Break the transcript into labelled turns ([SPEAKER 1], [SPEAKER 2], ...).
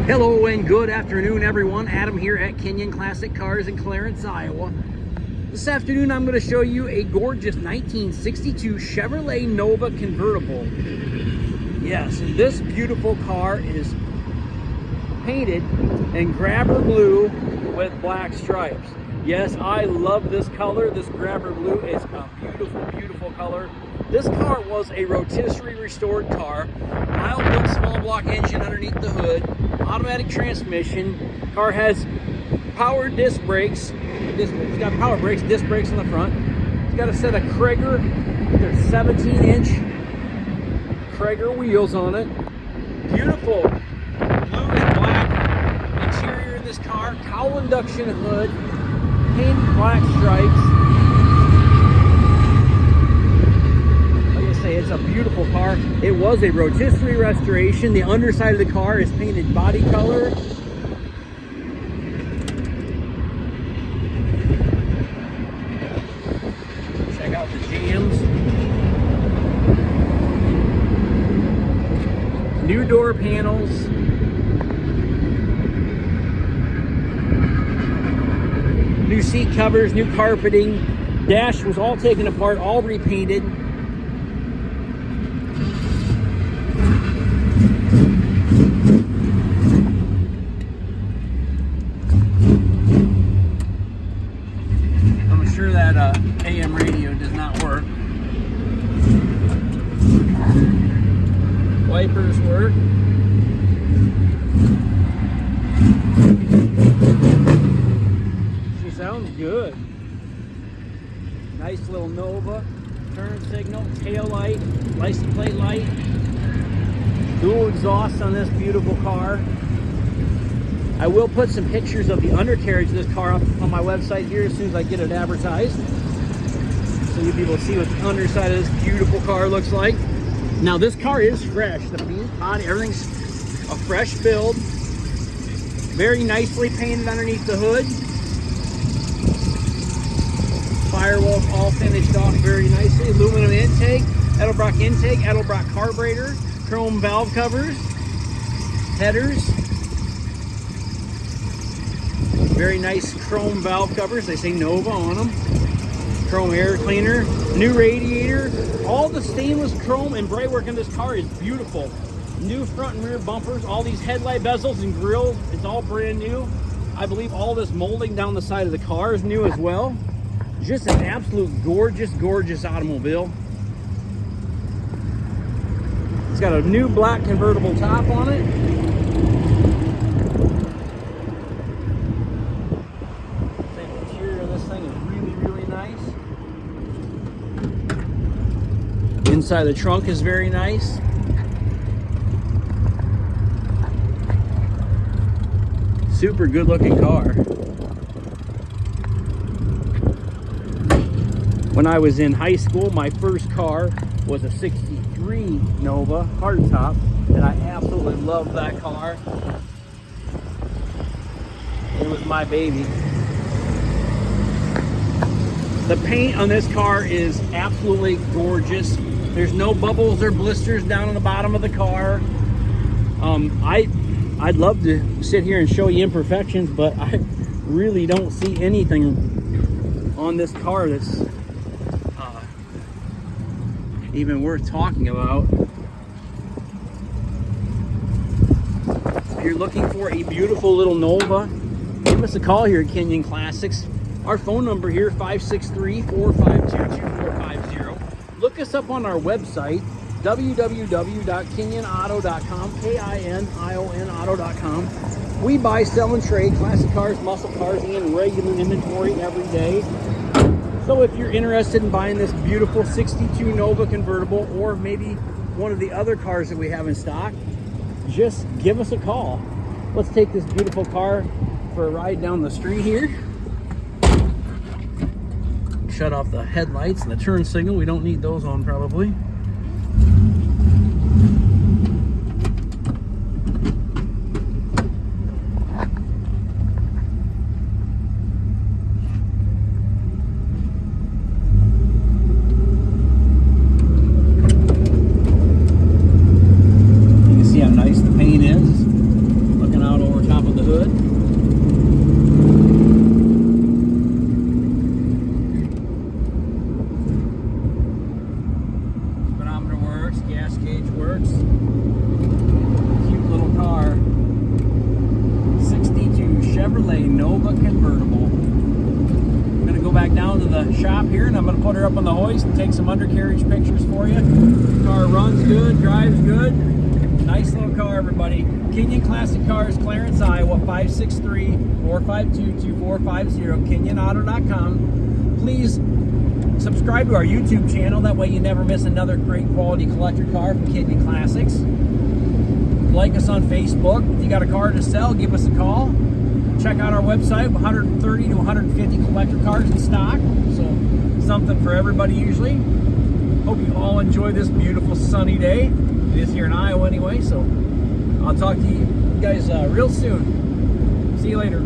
[SPEAKER 1] Hello and good afternoon, everyone. Adam here at Kenyon Classic Cars in Clarence, Iowa. This afternoon, I'm going to show you a gorgeous 1962 Chevrolet Nova convertible. Yes, this beautiful car is painted in grabber blue with black stripes. Yes, I love this color. This grabber blue is a beautiful, beautiful color. This car was a rotisserie restored car. Mild built small block engine underneath the hood. Automatic transmission. Car has power disc brakes. It's got power brakes, disc brakes on the front. It's got a set of Krager. They're 17-inch Krager wheels on it. Beautiful blue and black interior in this car. Cowl induction hood. Painted black stripes. It's a beautiful car. It was a rotisserie restoration. The underside of the car is painted body color. Check out the jams. New door panels. New seat covers, new carpeting. Dash was all taken apart, all repainted. I'm sure that AM radio does not work. Wipers work. She sounds good. Nice little Nova. Turn signal, tail light, license plate light. Dual exhaust on this beautiful car. I will put some pictures of the undercarriage of this car up on my website here as soon as I get it advertised, so you'll be able to see what the underside of this beautiful car looks like. Now this car is fresh. The paint, body, everything's a fresh build. Very nicely painted underneath the hood. Firewalls all finished off very nicely. Aluminum intake, Edelbrock intake, Edelbrock carburetor, chrome valve covers, headers. Very nice chrome valve covers. They say Nova on them. Chrome air cleaner, new radiator. All the stainless chrome and bright work in this car is beautiful. New front and rear bumpers. All these headlight bezels and grills, it's all brand new. I believe all this molding down the side of the car is new as well. Just an absolute gorgeous, gorgeous automobile. It's got a new black convertible top on it. The interior of this thing is really, really nice. Inside the trunk is very nice. Super good looking car. When I was in high school, my first car was a 63 Nova hardtop, and I absolutely loved that car. It was my baby. The paint on this car is absolutely gorgeous. There's no bubbles or blisters down on the bottom of the car. I'd love to sit here and show you imperfections, but I really don't see anything on this car that's even worth talking about. If you're looking for a beautiful little Nova, give us a call here at Kenyon Classics. Our phone number here, 563-452-2450. Look us up on our website, www.kenyonauto.com, KINION-auto.com. We buy, sell, and trade classic cars, muscle cars, and regular inventory every day. So if you're interested in buying this beautiful 62 Nova convertible, or maybe one of the other cars that we have in stock, just give us a call. Let's take this beautiful car for a ride down the street here. Shut off the headlights and the turn signal. We don't need those on probably. You can see how nice the paint is. Looking out shop here, and I'm going to put her up on the hoist and take some undercarriage pictures for you. The car runs good, drives good. Nice little car, everybody. Kenyon Classic Cars, Clarence, Iowa, 563-452-2450, kenyonauto.com. Please subscribe to our YouTube channel. That way you never miss another great quality collector car from Kenyon Classics. Like us on Facebook. If you got a car to sell, give us a call. Check out our website, 130 to 150 collector cars in stock. So something for everybody usually. Hope you all enjoy this beautiful sunny day. It is here in Iowa anyway, so I'll talk to you guys real soon. See you later.